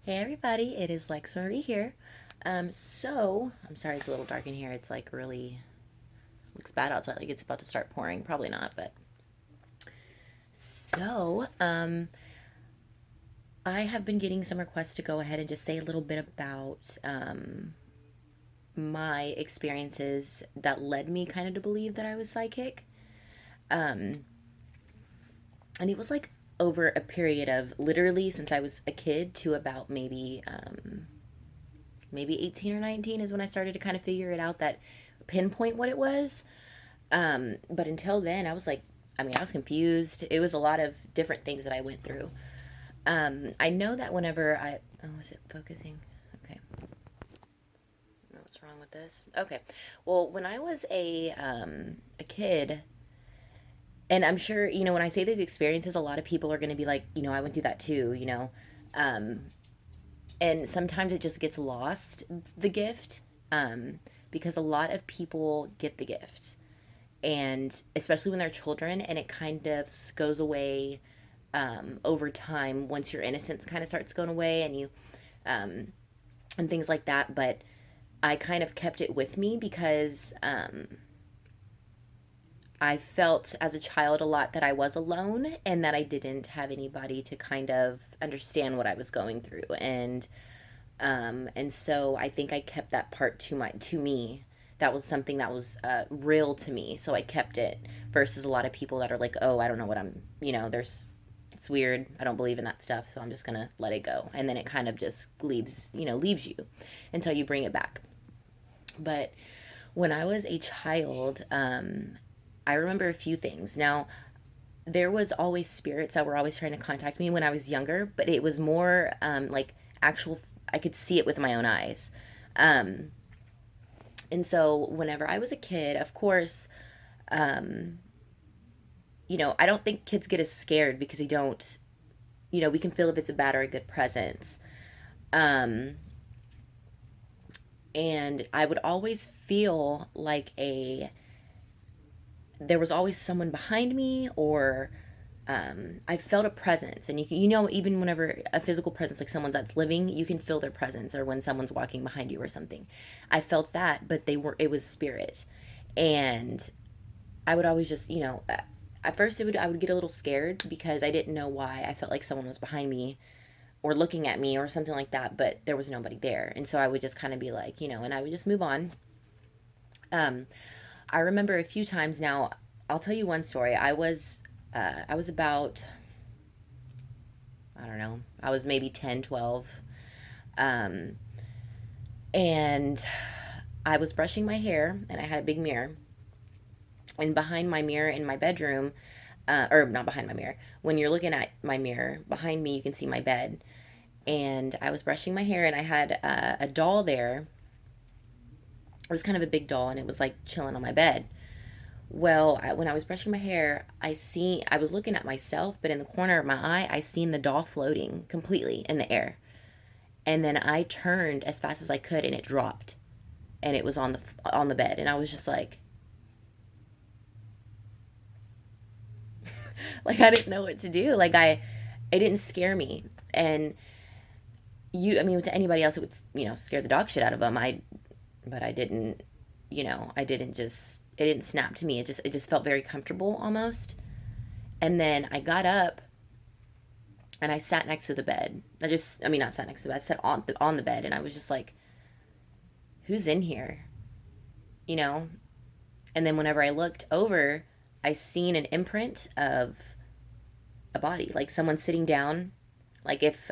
Hey everybody, it is LexxMarie here. I'm sorry it's a little dark in here. It's like really looks bad outside, like it's about to start pouring. Probably not, but so I have been getting some requests to go ahead and just say a little bit about my experiences that led me kind of to believe that I was psychic. Um, and it was like over a period of literally since I was a kid to about maybe 18 or 19 is when I started to kind of figure it out, that pinpoint what it was. But until then, I was confused. It was a lot of different things that I went through. I know that oh, is it focusing? Okay. I don't know what's wrong with this. Okay. Well, when I was a kid, and I'm sure, when I say these experiences, a lot of people are going to be like, I went through that too. Um, and sometimes it just gets lost, the gift, because a lot of people get the gift, and especially when they're children, and it kind of goes away over time once your innocence kind of starts going away, um, and things like that. But I kind of kept it with me because I felt as a child a lot that I was alone and that I didn't have anybody to kind of understand what I was going through. And so I think I kept that part to me. That was something that was real to me, so I kept it. Versus a lot of people that are like, "Oh, I don't know what I'm," it's weird. I don't believe in that stuff, so I'm just gonna let it go. And then it kind of just leaves you until you bring it back. But when I was a child, I remember a few things. Now, there was always spirits that were always trying to contact me when I was younger, but it was more like actual. I could see it with my own eyes. Um, and so whenever I was a kid, of course, um, I don't think kids get as scared because they don't. We can feel if it's a bad or a good presence. Um, and I would always feel like a there was always someone behind me, or I felt a presence. And even whenever a physical presence, like someone that's living, you can feel their presence, or when someone's walking behind you or something. I felt that, but it was spirit. And I would always just, at first I would get a little scared because I didn't know why I felt like someone was behind me or looking at me or something like that, but there was nobody there. And so I would just kind of be like, and I would just move on. Um, I remember a few times now. I'll tell you one story. I was about, I don't know, I was maybe 10, 12. Um, and I was brushing my hair, and I had a big mirror. And behind my mirror in my bedroom, or not behind my mirror, when you're looking at my mirror, behind me, you can see my bed. And I was brushing my hair, and I had a doll there. It was kind of a big doll, and it was like chilling on my bed. Well, when I was brushing my hair, I was looking at myself, but in the corner of my eye, I seen the doll floating completely in the air. And then I turned as fast as I could, and it dropped, and it was on the bed, and I was just like I didn't know what to do. It didn't scare me. And I mean, to anybody else, it would scare the dog shit out of them. But I didn't, I didn't just it didn't snap to me. It just felt very comfortable almost. And then I got up and I sat next to the bed. I mean, not sat next to the bed. I sat on the bed, and I was just like, "Who's in here?" You know. And then whenever I looked over, I seen an imprint of a body, like someone sitting down. Like if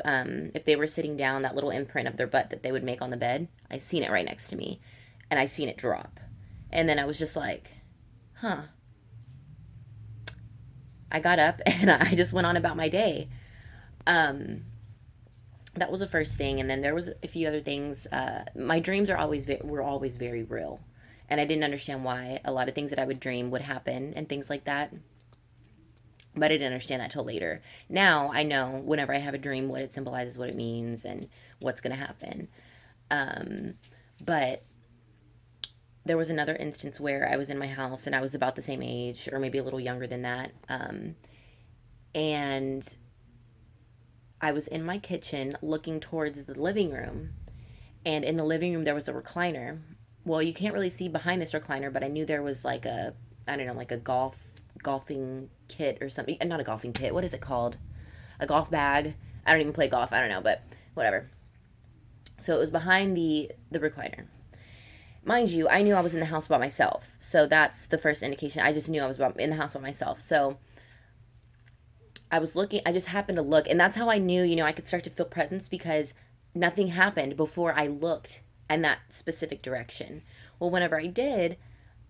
they were sitting down, that little imprint of their butt that they would make on the bed, I seen it right next to me, and I seen it drop. And then I was just like, "Huh." I got up and I just went on about my day. Um, that was the first thing, and then there was a few other things. My dreams were always very real, and I didn't understand why a lot of things that I would dream would happen and things like that. But I didn't understand that till later. Now I know whenever I have a dream what it symbolizes, what it means, and what's going to happen. Um, but there was another instance where I was in my house and I was about the same age, or maybe a little younger than that. And I was in my kitchen looking towards the living room, and in the living room there was a recliner. Well, you can't really see behind this recliner, but I knew there was like a, I don't know, like a golfing kit or something. Not a golfing kit. What is it called? A golf bag. I don't even play golf. I don't know, but whatever. So it was behind the recliner. Mind you, I knew I was in the house by myself. So that's the first indication. I just knew I was in the house by myself. So I was looking, I just happened to look, and that's how I knew, I could start to feel presence, because nothing happened before I looked in that specific direction. Well, whenever I did,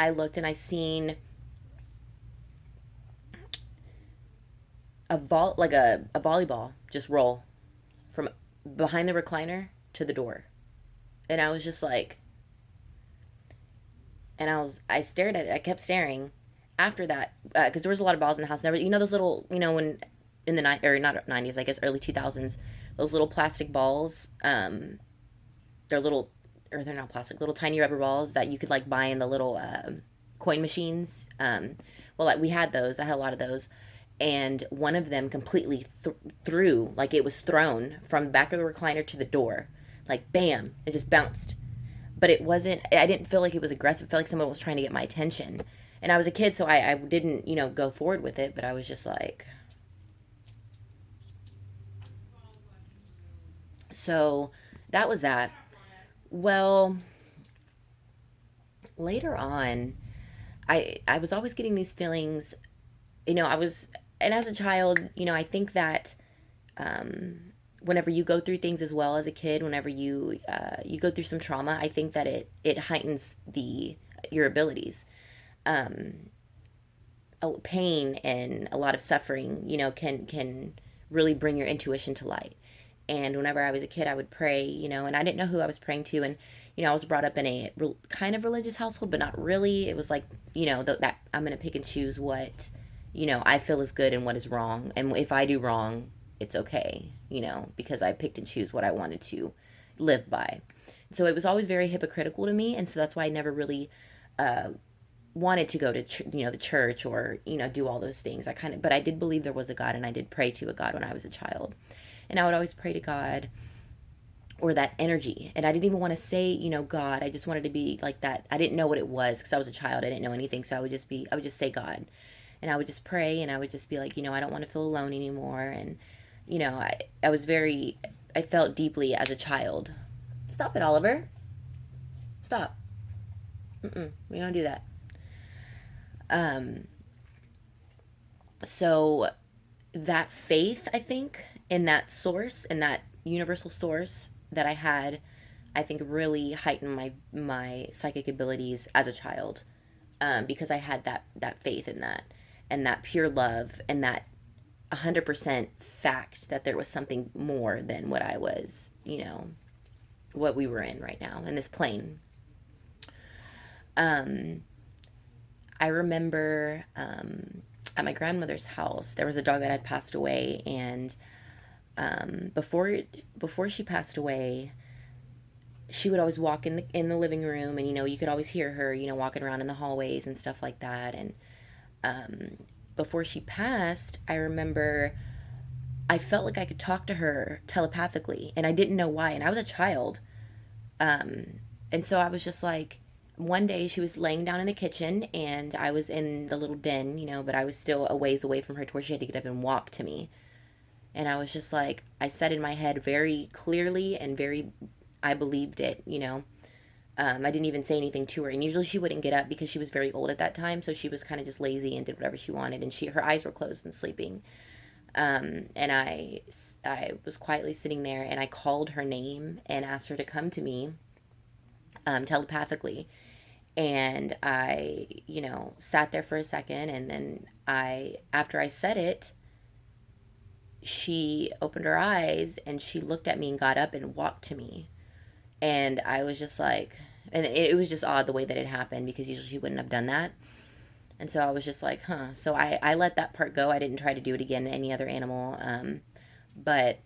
I looked and I seen a volleyball just roll from behind the recliner to the door. And I was just like, I stared at it. I kept staring after that, because there was a lot of balls in the house. Never, those little, when in the or not 90s, I guess early 2000s, those little plastic balls. They're little, or they're not plastic, little tiny rubber balls that you could like buy in the little coin machines. Well, like we had those. I had a lot of those, and one of them completely threw, like it was thrown from the back of the recliner to the door, like bam, it just bounced. But it wasn't, I didn't feel like it was aggressive. It felt like someone was trying to get my attention. And I was a kid, so I didn't, go forward with it, but I was just like, so that was that. Well, later on, I was always getting these feelings, I was, and as a child, I think that whenever you go through things as well as a kid, whenever you go through some trauma, I think that it heightens your abilities. Um, Pain and a lot of suffering, can really bring your intuition to light. And whenever I was a kid, I would pray, and I didn't know who I was praying to. And, I was brought up in a kind of religious household, but not really. It was like, that I'm going to pick and choose what, I feel is good and what is wrong. And if I do wrong, it's okay, because I picked and choose what I wanted to live by. So it was always very hypocritical to me. And so that's why I never really uh, wanted to go to, the church, or, do all those things. But I did believe there was a God, and I did pray to a God when I was a child. And I would always pray to God, or that energy. And I didn't even want to say, God. I just wanted to be like that. I didn't know what it was, because I was a child. I didn't know anything. So I would just say God. And I would just pray, and I would just be like, I don't want to feel alone anymore. And, I was I felt deeply as a child. Stop it, Oliver. Stop. We don't do that. Um, so that faith, I think, in that source, in that universal source that I had, I think really heightened my psychic abilities as a child, because I had that faith in that, and that pure love, and that 100% fact that there was something more than what I was, what we were in right now in this plane. Um, I remember at my grandmother's house, there was a dog that had passed away, and before she passed away, she would always walk in the living room, and you could always hear her, walking around in the hallways and stuff like that. And before she passed, I remember I felt like I could talk to her telepathically, and I didn't know why. And I was a child, and so I was just like, one day she was laying down in the kitchen, and I was in the little den, but I was still a ways away from her to where she had to get up and walk to me. And I was just like, I said in my head very clearly and very, I believed it, I didn't even say anything to her. And usually she wouldn't get up, because she was very old at that time. So she was kind of just lazy and did whatever she wanted. And her eyes were closed and sleeping. And I was quietly sitting there, and I called her name and asked her to come to me, telepathically. And I, sat there for a second. And then after I said it, she opened her eyes, and she looked at me and got up and walked to me. And I was just like, and it was just odd the way that it happened, because usually she wouldn't have done that. And so I was just like, huh. So I let that part go. I didn't try to do it again to any other animal. But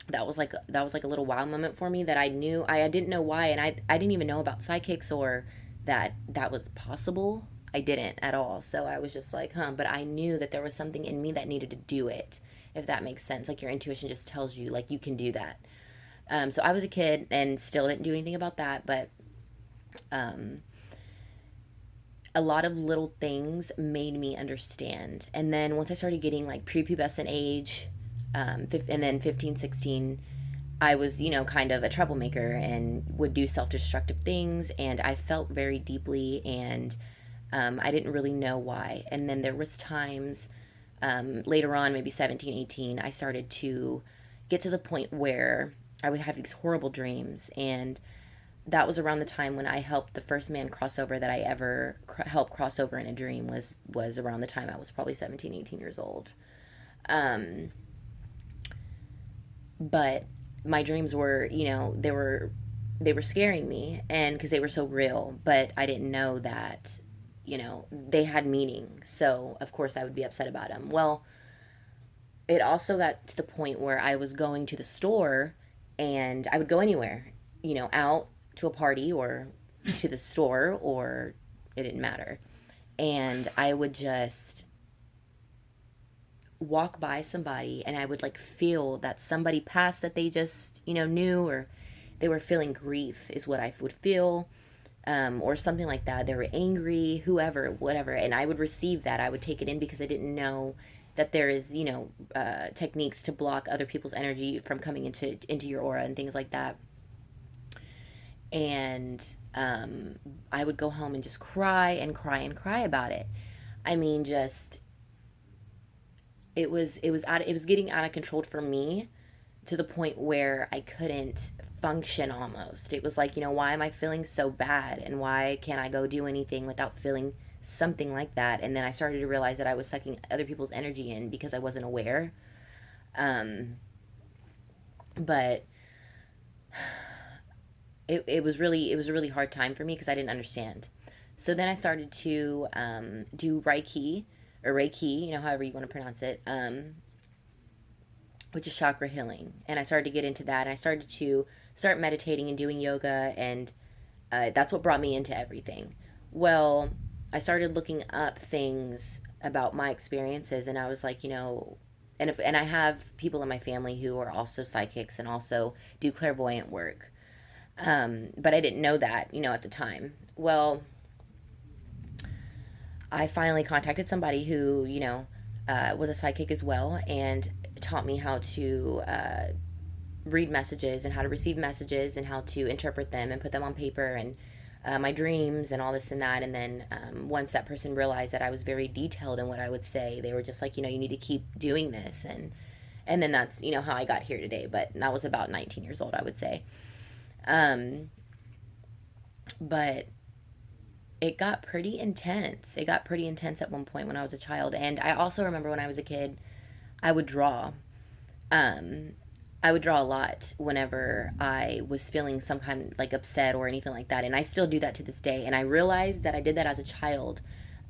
that was like a little wow moment for me, that I knew, I didn't know why. And I didn't even know about psychics, or that was possible. I didn't at all. So I was just like, huh. But I knew that there was something in me that needed to do it. if that makes sense. Like your intuition just tells you, like, you can do that. So I was a kid and still didn't do anything about that, but um, a lot of little things made me understand. And then once I started getting like prepubescent age, and then 15, 16, I was, kind of a troublemaker and would do self destructive things. And I felt very deeply, and I didn't really know why. And then there was times later on, maybe 17, 18, I started to get to the point where I would have these horrible dreams. And that was around the time when I helped the first man cross over that I ever helped cross over in a dream was around the time I was probably 17, 18 years old. Um, but my dreams were, they were scaring me, and because they were so real, but I didn't know that, they had meaning. So, of course, I would be upset about them. Well, it also got to the point where I was going to the store, and I would go anywhere, out to a party or to the store, or it didn't matter. And I would just walk by somebody, and I would like feel that somebody passed that they just, knew, or they were feeling grief, is what I would feel. Or something like that. They were angry, whoever, whatever. And I would receive that. I would take it in because I didn't know that there is, techniques to block other people's energy from coming into your aura and things like that. And I would go home and just cry and cry and cry about it. I mean, just it was getting out of control for me, to the point where I couldn't function almost. It was like, why am I feeling so bad, and why can't I go do anything without feeling something like that? And then I started to realize that I was sucking other people's energy in because I wasn't aware. Um, but it was a really hard time for me because I didn't understand. So then I started to do Reiki, or Reiki, however you want to pronounce it, which is chakra healing. And I started to get into that, and I started to start meditating and doing yoga, and that's what brought me into everything. Well, I started looking up things about my experiences, and I was like, and I have people in my family who are also psychics and also do clairvoyant work. But I didn't know that, at the time. Well, I finally contacted somebody who, was a psychic as well, and taught me how to read messages and how to receive messages and how to interpret them and put them on paper, and my dreams and all this and that. And then once that person realized that I was very detailed in what I would say, they were just like, you need to keep doing this. And then that's, how I got here today. But that was about 19 years old, I would say. Um, but it got pretty intense. It got pretty intense at one point when I was a child. And I also remember when I was a kid, I would draw. Um, I would draw a lot whenever I was feeling some kind like upset or anything like that. And I still do that to this day. And I realized that I did that as a child,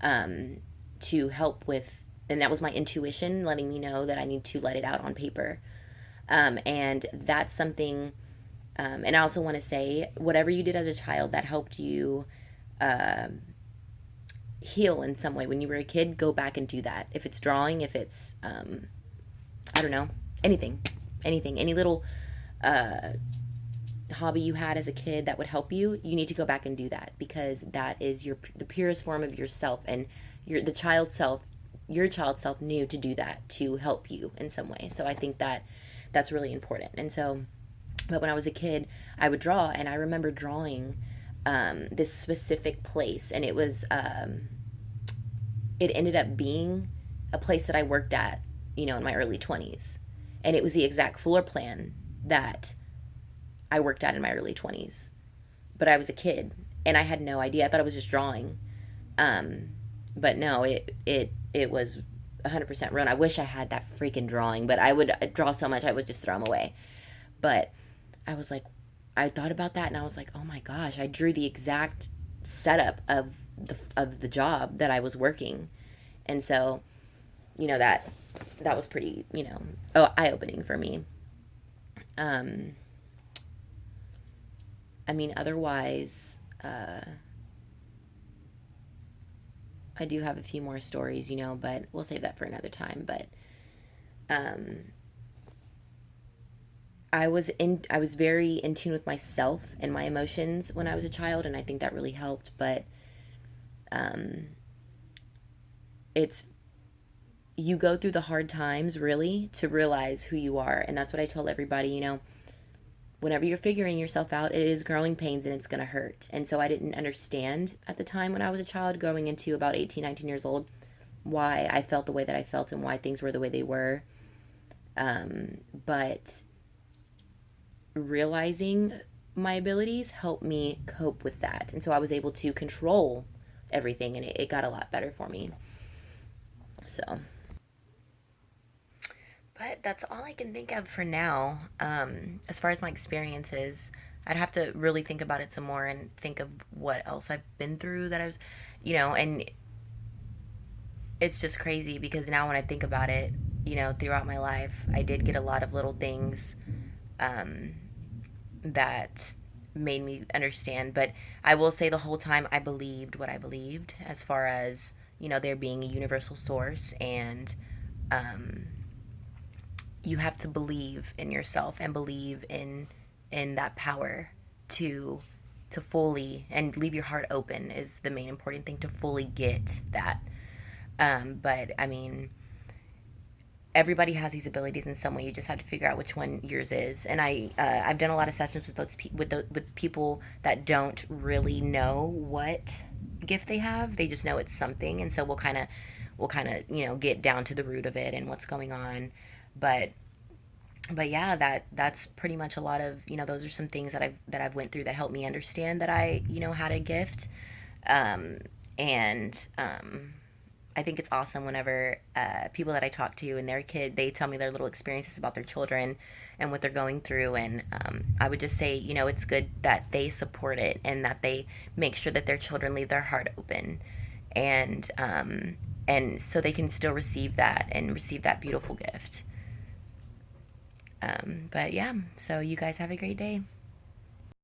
um, to help with, and that was my intuition letting me know that I need to let it out on paper. And that's something, and I also want to say, whatever you did as a child that helped you um heal in some way when you were a kid, go back and do that. If it's drawing, if it's, I don't know, anything, any little uh, hobby you had as a kid that would help you, you need to go back and do that, because that is the purest form of yourself, and your child self knew to do that to help you in some way. So I think that that's really important. And so, but when I was a kid, I would draw, and I remember drawing this specific place, and it ended up being a place that I worked at, in my early 20s. And it was the exact floor plan that I worked at in my early 20s. But I was a kid, and I had no idea. I thought I was just drawing. Um, but no, it was 100% real. And I wish I had that freaking drawing, but I would draw so much I would just throw them away. But I was like, I thought about that, and I was like, oh my gosh, I drew the exact setup of the job that I was working. And so, that was pretty, eye opening for me. Um, I mean, otherwise, I do have a few more stories, but we'll save that for another time. But um, I was very in tune with myself and my emotions when I was a child, and I think that really helped. But um, it's you go through the hard times really to realize who you are, and that's what I tell everybody. Whenever you're figuring yourself out, it is growing pains and it's going to hurt. And so I didn't understand at the time when I was a child, going into about 18, 19 years old, why I felt the way that I felt and why things were the way they were. But realizing my abilities helped me cope with that. And so I was able to control everything, and it got a lot better for me. So, but that's all I can think of for now. As far as my experiences, I'd have to really think about it some more and think of what else I've been through that I was, and it's just crazy because now when I think about it, throughout my life, I did get a lot of little things um, that made me understand. But I will say the whole time I believed what I believed as far as, there being a universal source, and um, you have to believe in yourself and believe in that power to fully, and leave your heart open is the main important thing, to fully get that. But I mean, everybody has these abilities in some way. You just have to figure out which one yours is. And I've done a lot of sessions with with people that don't really know what gift they have. They just know it's something, and so we'll kind of get down to the root of it and what's going on. But yeah, that's pretty much a lot of, those are some things that I've went through that helped me understand that I had a gift. um, and I think it's awesome whenever people that I talk to and their kid, they tell me their little experiences about their children and what they're going through. And I would just say, it's good that they support it and that they make sure that their children leave their heart open, and so they can still receive that and receive that beautiful gift. But yeah, so you guys have a great day.